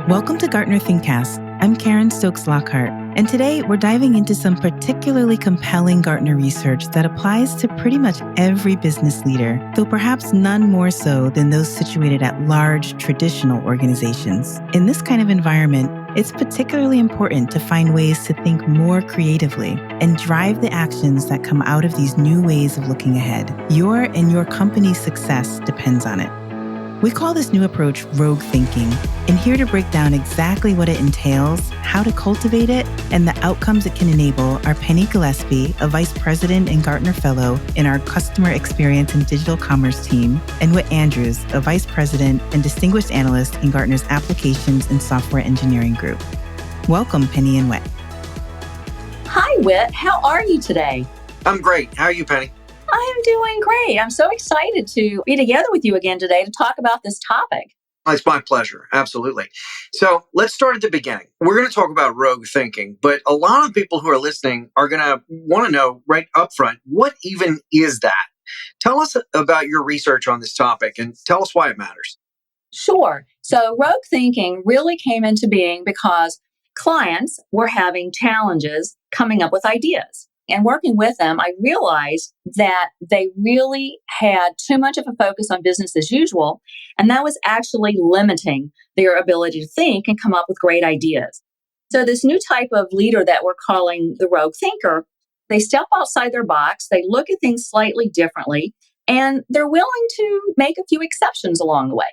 Welcome to Gartner ThinkCast. I'm Karen Stokes-Lockhart, and today we're diving into some particularly compelling Gartner research that applies to pretty much every business leader, though perhaps none more so than those situated at large, traditional organizations. In this kind of environment, it's particularly important to find ways to think more creatively and drive the actions that come out of these new ways of looking ahead. Your and your company's success depends on it. We call this new approach rogue thinking, and here to break down exactly what it entails, how to cultivate it, and the outcomes it can enable are Penny Gillespie, a Vice President and Gartner Fellow in our Customer Experience and Digital Commerce team, and Whit Andrews, a Vice President and Distinguished Analyst in Gartner's Applications and Software Engineering Group. Welcome, Penny and Whit. Hi, Whit. How are you today? I'm great. How are you, Penny? I am doing great. I'm so excited to be together with you again today to talk about this topic. It's my pleasure. Absolutely. So let's start at the beginning. We're going to talk about rogue thinking, but a lot of people who are listening are going to want to know right up front, what even is that? Tell us about your research on this topic and tell us why it matters. Sure. So rogue thinking really came into being because clients were having challenges coming up with ideas. And working with them, I realized that they really had too much of a focus on business as usual, and that was actually limiting their ability to think and come up with great ideas. So this new type of leader that we're calling the rogue thinker, they step outside their box, they look at things slightly differently, and they're willing to make a few exceptions along the way.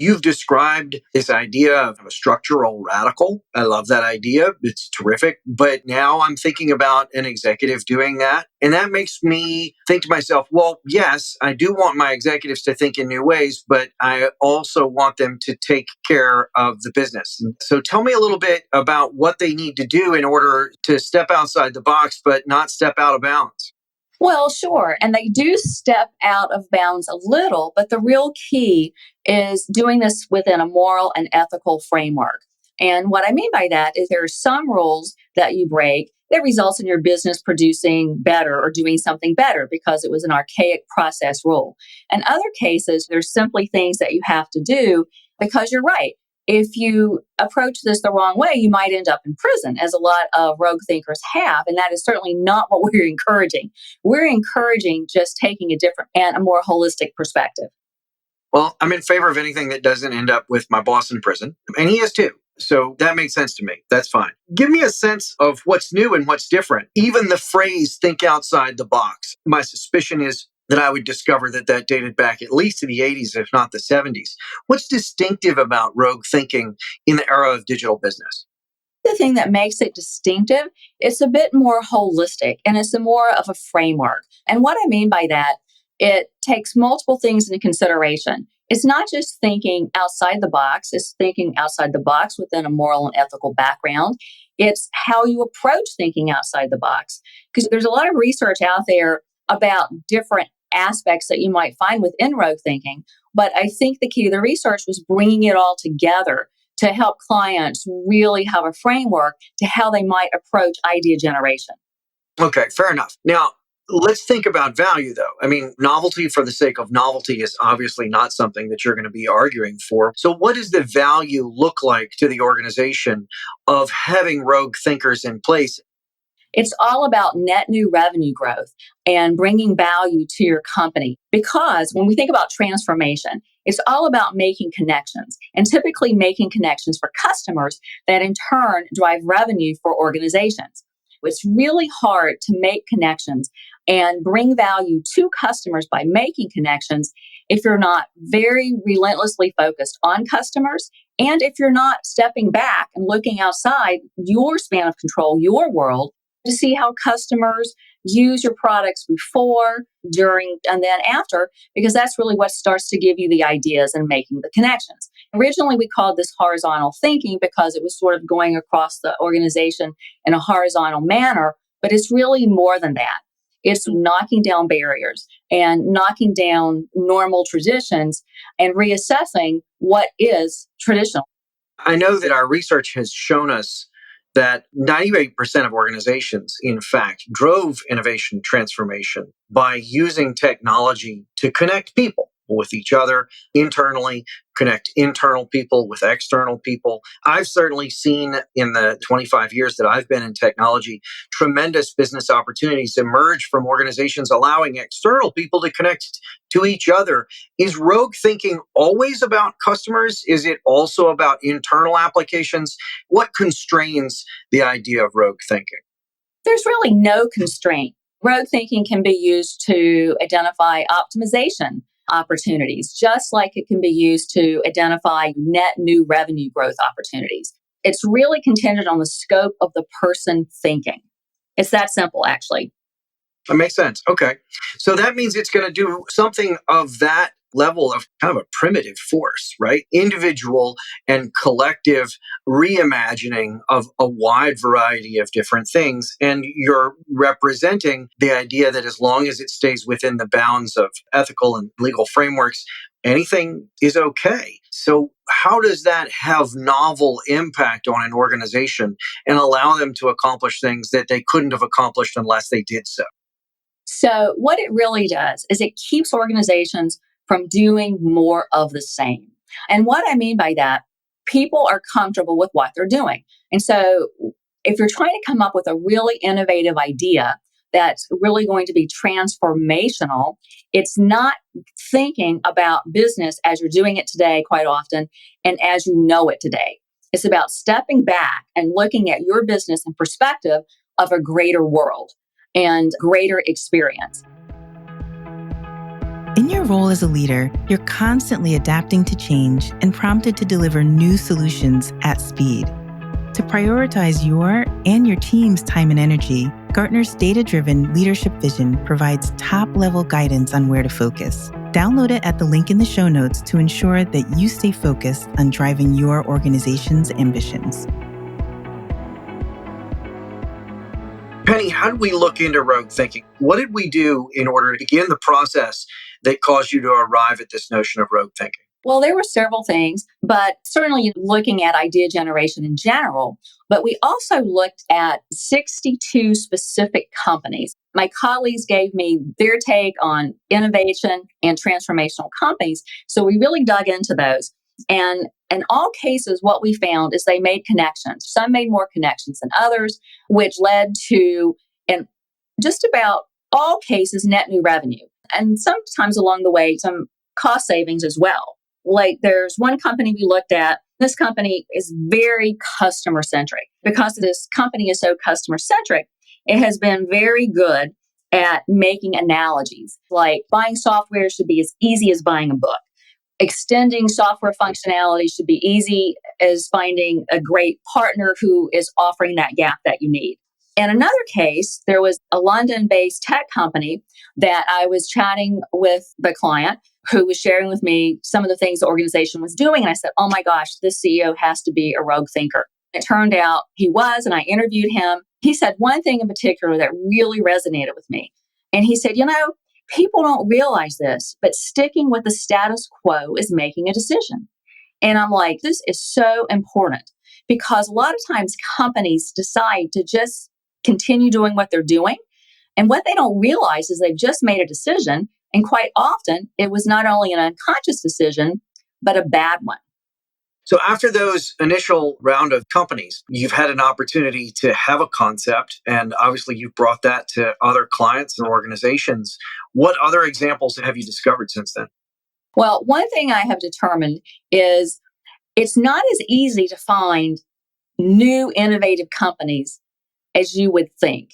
You've described this idea of a structural radical. I love that idea. It's terrific. But now I'm thinking about an executive doing that. And that makes me think to myself, well, yes, I do want my executives to think in new ways, but I also want them to take care of the business. So tell me a little bit about what they need to do in order to step outside the box, but not step out of bounds. Well, sure. And they do step out of bounds a little, but the real key is doing this within a moral and ethical framework. And what I mean by that is there are some rules that you break that results in your business producing better or doing something better because it was an archaic process rule. In other cases, there's simply things that you have to do because you're right. If you approach this the wrong way, you might end up in prison, as a lot of rogue thinkers have. And that is certainly not what we're encouraging. We're encouraging just taking a different and a more holistic perspective. Well, I'm in favor of anything that doesn't end up with my boss in prison. And he is too. So that makes sense to me. That's fine. Give me a sense of what's new and what's different. Even the phrase think outside the box. My suspicion is that I would discover that dated back at least to the 80s, if not the 70s. What's distinctive about rogue thinking in the era of digital business? The thing that makes it distinctive, it's a bit more holistic and it's a more of a framework. And what I mean by that, it takes multiple things into consideration. It's not just thinking outside the box, it's thinking outside the box within a moral and ethical background. It's how you approach thinking outside the box. Because there's a lot of research out there about different aspects that you might find within rogue thinking. But I think the key to the research was bringing it all together to help clients really have a framework to how they might approach idea generation. Okay, fair enough. Now, let's think about value, though. I mean, novelty for the sake of novelty is obviously not something that you're going to be arguing for. So what does the value look like to the organization of having rogue thinkers in place? It's all about net new revenue growth and bringing value to your company. Because when we think about transformation, it's all about making connections and typically making connections for customers that in turn drive revenue for organizations. It's really hard to make connections and bring value to customers by making connections if you're not very relentlessly focused on customers and if you're not stepping back and looking outside your span of control, your world, to see how customers use your products before, during, and then after, because that's really what starts to give you the ideas and making the connections. Originally, we called this horizontal thinking because it was sort of going across the organization in a horizontal manner, but it's really more than that. It's knocking down barriers and knocking down normal traditions and reassessing what is traditional. I know that our research has shown us that 98% of organizations, in fact, drove innovation transformation by using technology to connect people. people with each other internally, connect internal people with external people. I've certainly seen in the 25 years that I've been in technology, tremendous business opportunities emerge from organizations allowing external people to connect to each other. Is rogue thinking always about customers? Is it also about internal applications? What constrains the idea of rogue thinking? There's really no constraint. Rogue thinking can be used to identify optimization opportunities, just like it can be used to identify net new revenue growth opportunities. It's really contingent on the scope of the person thinking. It's that simple, actually. That makes sense. Okay. So that means it's going to do something of that level of kind of a primitive force, right? Individual and collective reimagining of a wide variety of different things. And you're representing the idea that as long as it stays within the bounds of ethical and legal frameworks, anything is okay. So how does that have novel impact on an organization and allow them to accomplish things that they couldn't have accomplished unless they did so? So, what it really does is it keeps organizations from doing more of the same. And what I mean by that, people are comfortable with what they're doing. And so, if you're trying to come up with a really innovative idea that's really going to be transformational, it's not thinking about business as you're doing it today quite often and as you know it today. It's about stepping back and looking at your business in perspective of a greater world and greater experience. In your role as a leader, you're constantly adapting to change and prompted to deliver new solutions at speed. To prioritize your and your team's time and energy, Gartner's data-driven leadership vision provides top-level guidance on where to focus. Download it at the link in the show notes to ensure that you stay focused on driving your organization's ambitions. Penny, how did we look into rogue thinking? What did we do in order to begin the process that caused you to arrive at this notion of rogue thinking? Well, there were several things, but certainly looking at idea generation in general. But we also looked at 62 specific companies. My colleagues gave me their take on innovation and transformational companies. So we really dug into those. And in all cases, what we found is they made connections. Some made more connections than others, which led to, in just about all cases, net new revenue. And sometimes along the way, some cost savings as well. Like there's one company we looked at. This company is very customer centric. Because this company is so customer centric, it has been very good at making analogies. Like buying software should be as easy as buying a book. Extending software functionality should be easy as finding a great partner who is offering that gap that you need. In another case, there was a London-based tech company that I was chatting with the client who was sharing with me some of the things the organization was doing. And I said, oh my gosh, this CEO has to be a rogue thinker. It turned out he was, and I interviewed him. He said one thing in particular that really resonated with me. And he said, people don't realize this, but sticking with the status quo is making a decision. And I'm like, this is so important because a lot of times companies decide to just continue doing what they're doing. And what they don't realize is they've just made a decision. And quite often, it was not only an unconscious decision, but a bad one. So after those initial round of companies, you've had an opportunity to have a concept, and obviously you've brought that to other clients and organizations. What other examples have you discovered since then? Well, one thing I have determined is it's not as easy to find new innovative companies as you would think.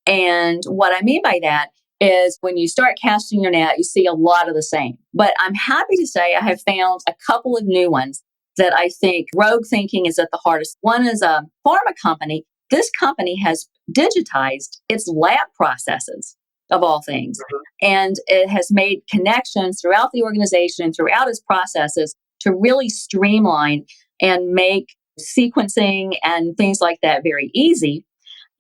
And what I mean by that is when you start casting your net, you see a lot of the same. But I'm happy to say I have found a couple of new ones that I think rogue thinking is at the hardest. One is a pharma company. This company has digitized its lab processes, of all things. And it has made connections throughout the organization, throughout its processes to really streamline and make sequencing and things like that very easy.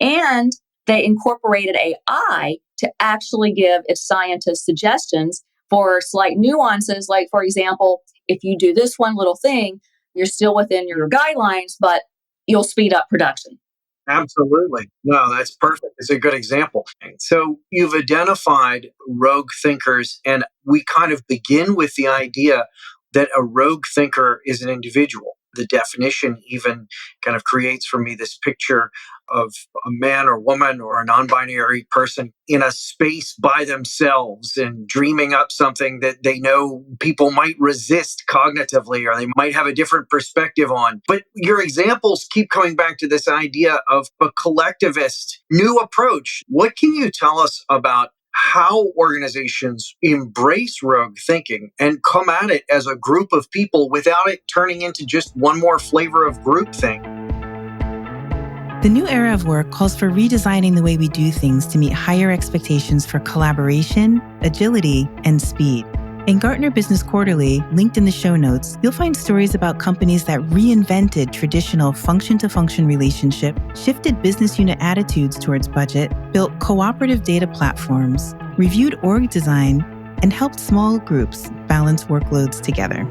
And they incorporated AI to actually give its scientists suggestions for slight nuances. Like, for example, if you do this one little thing, you're still within your guidelines, but you'll speed up production. Absolutely. No, that's perfect. It's a good example. So you've identified rogue thinkers, and we kind of begin with the idea that a rogue thinker is an individual. The definition even kind of creates for me this picture of a man or woman or a non binary person in a space by themselves and dreaming up something that they know people might resist cognitively or they might have a different perspective on. But your examples keep coming back to this idea of a collectivist new approach. What can you tell us about how organizations embrace rogue thinking and come at it as a group of people without it turning into just one more flavor of groupthink? The new era of work calls for redesigning the way we do things to meet higher expectations for collaboration, agility, and speed. In Gartner Business Quarterly, linked in the show notes, you'll find stories about companies that reinvented traditional function-to-function relationship, shifted business unit attitudes towards budget, built cooperative data platforms, reviewed org design, and helped small groups balance workloads together.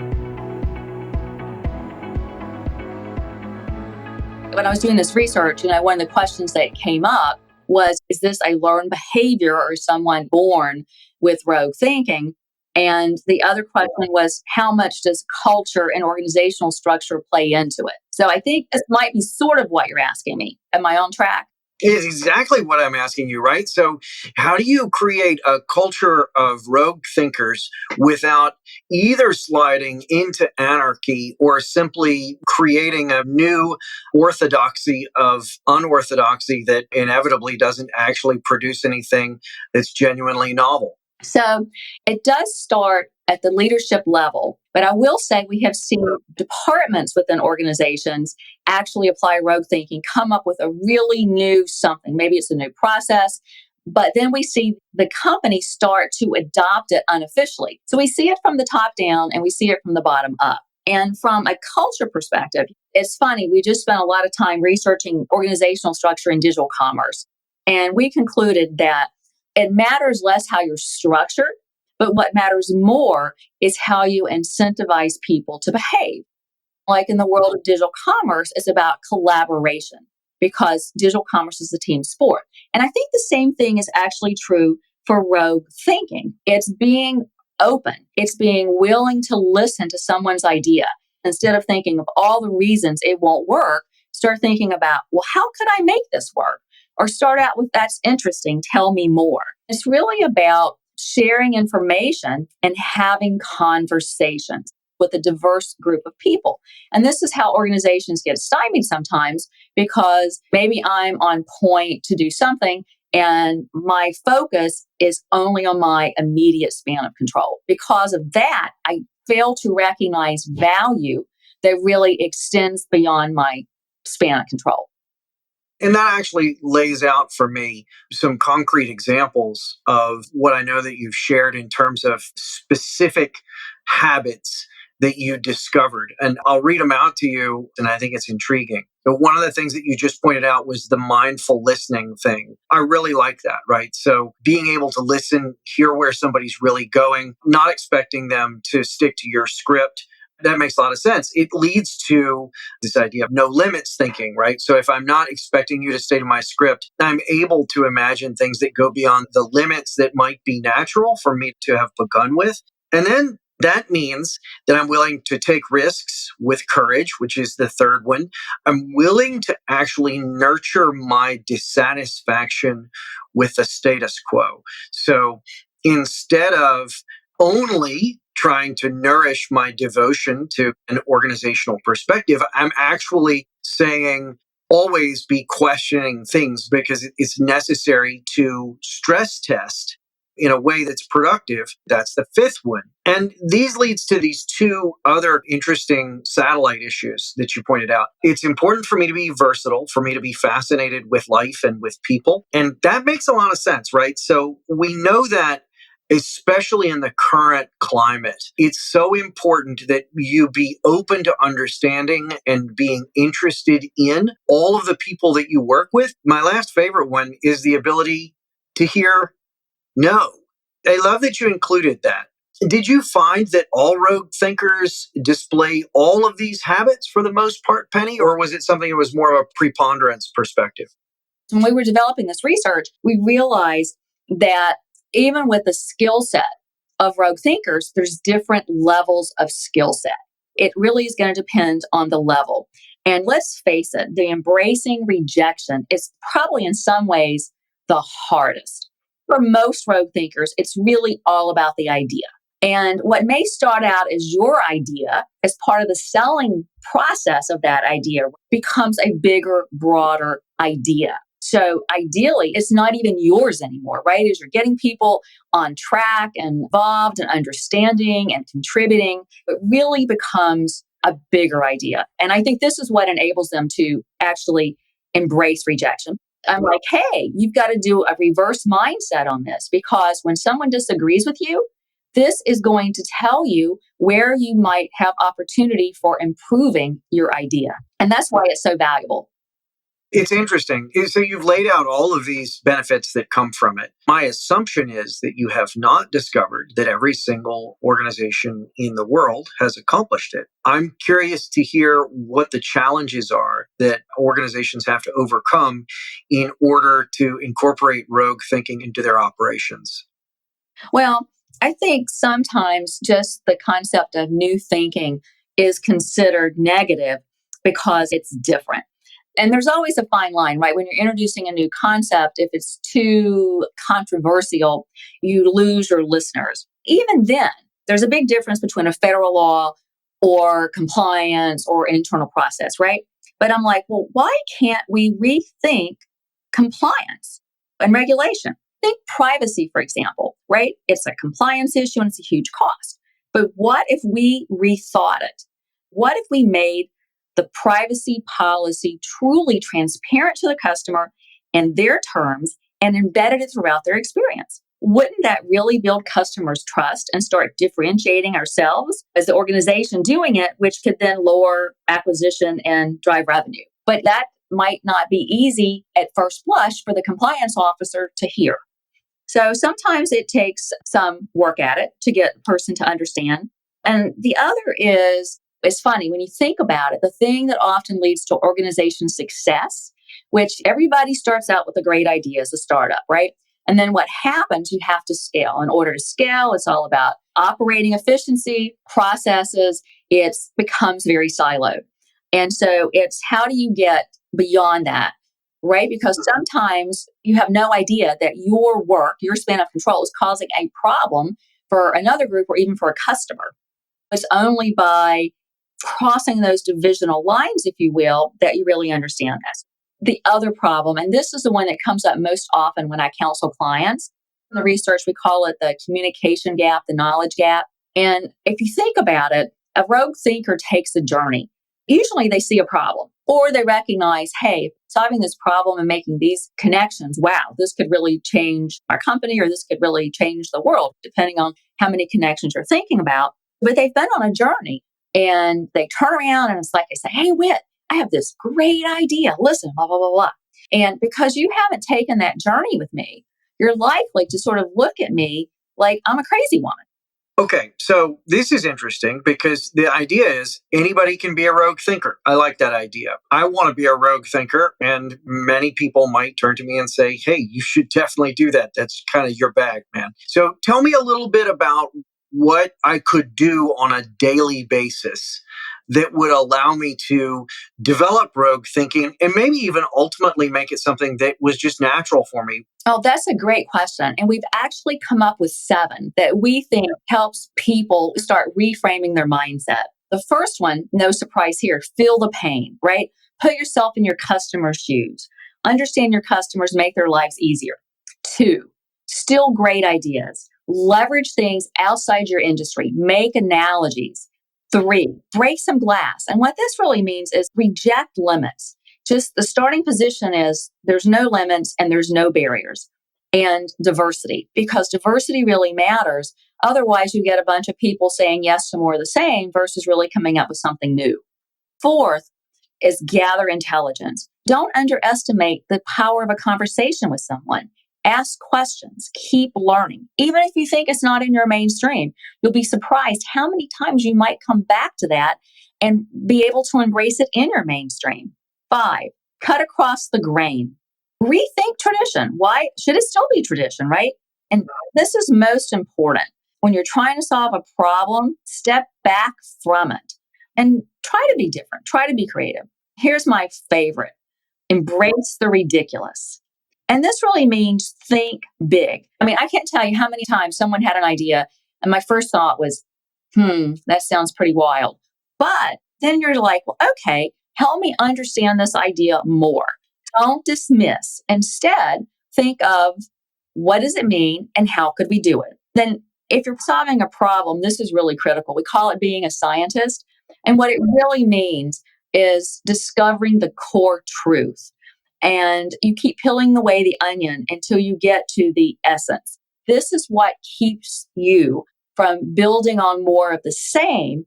When I was doing this research, one of the questions that came up was, is this a learned behavior or is someone born with rogue thinking? And the other question was, how much does culture and organizational structure play into it? So I think this might be sort of what you're asking me. Am I on track? Is exactly what I'm asking you, right? So, how do you create a culture of rogue thinkers without either sliding into anarchy or simply creating a new orthodoxy of unorthodoxy that inevitably doesn't actually produce anything that's genuinely novel? So it does start at the leadership level, but I will say we have seen departments within organizations actually apply rogue thinking, come up with a really new something. Maybe it's a new process, but then we see the company start to adopt it unofficially. So we see it from the top down and we see it from the bottom up. And from a culture perspective, it's funny, we just spent a lot of time researching organizational structure in digital commerce. And we concluded that it matters less how you're structured, but what matters more is how you incentivize people to behave. Like in the world of digital commerce, it's about collaboration because digital commerce is a team sport. And I think the same thing is actually true for rogue thinking. It's being open, it's being willing to listen to someone's idea. Instead of thinking of all the reasons it won't work, start thinking about, well, how could I make this work? Or start out with, that's interesting, tell me more. It's really about sharing information and having conversations with a diverse group of people. And this is how organizations get stymied sometimes because maybe I'm on point to do something and my focus is only on my immediate span of control. Because of that, I fail to recognize value that really extends beyond my span of control. And that actually lays out for me some concrete examples of what I know that you've shared in terms of specific habits that you discovered. And I'll read them out to you, and I think it's intriguing. So one of the things that you just pointed out was the mindful listening thing. I really like that, right? So being able to listen, hear where somebody's really going, not expecting them to stick to your script. That makes a lot of sense. It leads to this idea of no limits thinking, right? So if I'm not expecting you to stay to my script, I'm able to imagine things that go beyond the limits that might be natural for me to have begun with. And then that means that I'm willing to take risks with courage, which is the third one. I'm willing to actually nurture my dissatisfaction with the status quo. So instead of only trying to nourish my devotion to an organizational perspective, I'm actually saying always be questioning things because it's necessary to stress test in a way that's productive. That's the fifth one. And these leads to these two other interesting satellite issues that you pointed out. It's important for me to be versatile, for me to be fascinated with life and with people. And that makes a lot of sense, right? So we know that especially in the current climate, it's so important that you be open to understanding and being interested in all of the people that you work with. My last favorite one is the ability to hear no. I love that you included that. Did you find that all rogue thinkers display all of these habits for the most part, Penny, or was it something that was more of a preponderance perspective? When we were developing this research, we realized that even with the skill set of rogue thinkers, there's different levels of skill set. It really is going to depend on the level. And let's face it, the embracing rejection is probably in some ways the hardest. For most rogue thinkers, it's really all about the idea. And what may start out as your idea, as part of the selling process of that idea, becomes a bigger, broader idea. So ideally, it's not even yours anymore, right? As you're getting people on track and involved and understanding and contributing, it really becomes a bigger idea. And I think this is what enables them to actually embrace rejection. I'm like, hey, you've got to do a reverse mindset on this, because when someone disagrees with you, this is going to tell you where you might have opportunity for improving your idea. And that's why it's so valuable. It's interesting. So you've laid out all of these benefits that come from it. My assumption is that you have not discovered that every single organization in the world has accomplished it. I'm curious to hear what the challenges are that organizations have to overcome in order to incorporate rogue thinking into their operations. Well, I think sometimes just the concept of new thinking is considered negative because it's different. And there's always a fine line, right? When you're introducing a new concept, if it's too controversial, you lose your listeners. Even then, there's a big difference between a federal law or compliance or internal process, right? But I'm like, well, why can't we rethink compliance and regulation? Think privacy, for example, right? It's a compliance issue and it's a huge cost. But what if we rethought it? What if we made the privacy policy truly transparent to the customer and their terms and embedded it throughout their experience? Wouldn't that really build customers' trust and start differentiating ourselves as the organization doing it, which could then lower acquisition and drive revenue? But that might not be easy at first blush for the compliance officer to hear. So sometimes it takes some work at it to get the person to understand. And the other is, it's funny when you think about it, the thing that often leads to organization success, which everybody starts out with a great idea as a startup, right? And then what happens, you have to scale. In order to scale, it's all about operating efficiency, processes. It becomes very siloed. And so it's how do you get beyond that, right? Because sometimes you have no idea that your work, your span of control is causing a problem for another group or even for a customer. It's only by crossing those divisional lines, if you will, that you really understand this. The other problem, and this is the one that comes up most often when I counsel clients, in the research, we call it the communication gap, the knowledge gap. And if you think about it, a rogue thinker takes a journey. Usually they see a problem or they recognize, hey, solving this problem and making these connections, wow, this could really change our company or this could really change the world, depending on how many connections you're thinking about. But they've been on a journey and they turn around and it's like they say, hey, Whit, I have this great idea. Listen, blah, blah, blah, blah. And because you haven't taken that journey with me, you're likely to sort of look at me like I'm a crazy woman. Okay, so this is interesting because the idea is anybody can be a rogue thinker. I like that idea. I want to be a rogue thinker, and many people might turn to me and say, hey, you should definitely do that. That's kind of your bag, man. So tell me a little bit about what I could do on a daily basis that would allow me to develop rogue thinking and maybe even ultimately make it something that was just natural for me. Oh, that's a great question. And we've actually come up with 7 that we think helps people start reframing their mindset. The first one, no surprise here, feel the pain, right? Put yourself in your customer's shoes. Understand your customers, make their lives easier. 2, still great ideas. Leverage things outside your industry. Make analogies. 3, break some glass. And what this really means is reject limits. Just the starting position is there's no limits and there's no barriers. And diversity, because diversity really matters. Otherwise, you get a bunch of people saying yes to more of the same versus really coming up with something new. 4th is gather intelligence. Don't underestimate the power of a conversation with someone. Ask questions, keep learning. Even if you think it's not in your mainstream, you'll be surprised how many times you might come back to that and be able to embrace it in your mainstream. 5, cut across the grain. Rethink tradition. Why should it still be tradition, right? And this is most important. When you're trying to solve a problem, step back from it and try to be different, try to be creative. Here's my favorite: embrace the ridiculous. And this really means think big. I mean, I can't tell you how many times someone had an idea, and my first thought was, that sounds pretty wild. But then you're like, well, okay, help me understand this idea more. Don't dismiss. Instead, think of what does it mean and how could we do it? Then, if you're solving a problem, this is really critical. We call it being a scientist. And what it really means is discovering the core truth. And you keep peeling away the onion until you get to the essence. This is what keeps you from building on more of the same.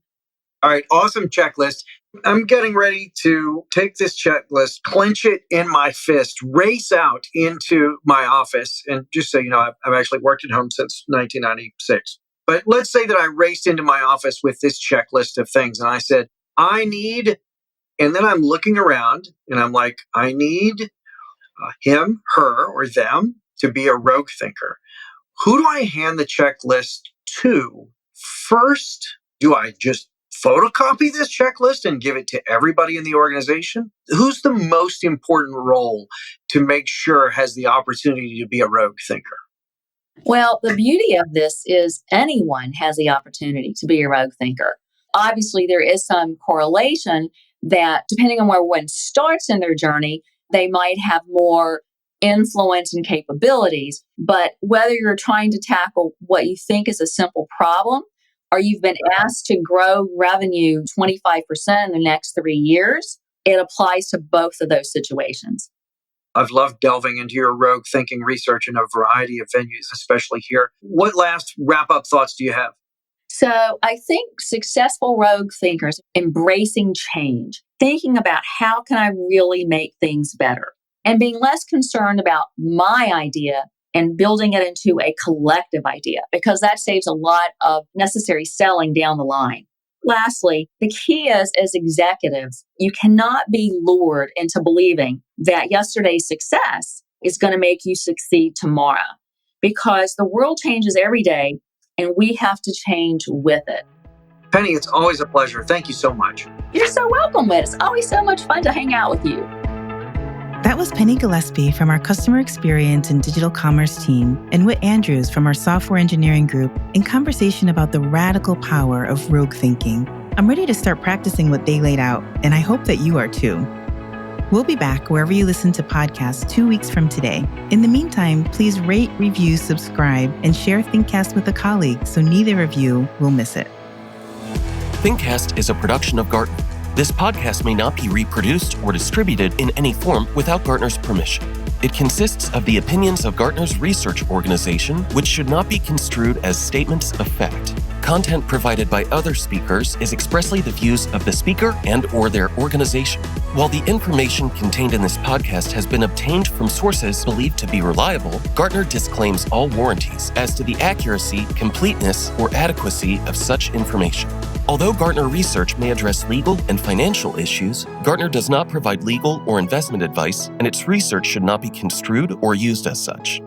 All right, awesome checklist. I'm getting ready to take this checklist, clench it in my fist, race out into my office. And just so you know, I've actually worked at home since 1996. But let's say that I raced into my office with this checklist of things. And I said, I need, and then I'm looking around and I'm like, I need him, her, or them to be a rogue thinker. Who do I hand the checklist to first? Do I just photocopy this checklist and give it to everybody in the organization? Who's the most important role to make sure has the opportunity to be a rogue thinker? Well, the beauty of this is anyone has the opportunity to be a rogue thinker. Obviously, there is some correlation that depending on where one starts in their journey, they might have more influence and capabilities. But whether you're trying to tackle what you think is a simple problem, or you've been asked to grow revenue 25% in the next 3 years, it applies to both of those situations. I've loved delving into your rogue thinking research in a variety of venues, especially here. What last wrap-up thoughts do you have? So I think successful rogue thinkers embracing change, thinking about how can I really make things better, and being less concerned about my idea and building it into a collective idea, because that saves a lot of necessary selling down the line. Lastly, the key is, as executives, you cannot be lured into believing that yesterday's success is going to make you succeed tomorrow, because the world changes every day and we have to change with it. Penny, it's always a pleasure. Thank you so much. You're so welcome, Whit. It's always so much fun to hang out with you. That was Penny Gillespie from our Customer Experience and Digital Commerce team and Whit Andrews from our Software Engineering group in conversation about the radical power of rogue thinking. I'm ready to start practicing what they laid out, and I hope that you are too. We'll be back wherever you listen to podcasts 2 weeks from today. In the meantime, please rate, review, subscribe, and share ThinkCast with a colleague so neither of you will miss it. ThinkCast is a production of Gartner. This podcast may not be reproduced or distributed in any form without Gartner's permission. It consists of the opinions of Gartner's research organization, which should not be construed as statements of fact. Content provided by other speakers is expressly the views of the speaker and/or their organization. While the information contained in this podcast has been obtained from sources believed to be reliable, Gartner disclaims all warranties as to the accuracy, completeness, or adequacy of such information. Although Gartner research may address legal and financial issues, Gartner does not provide legal or investment advice, and its research should not be construed or used as such.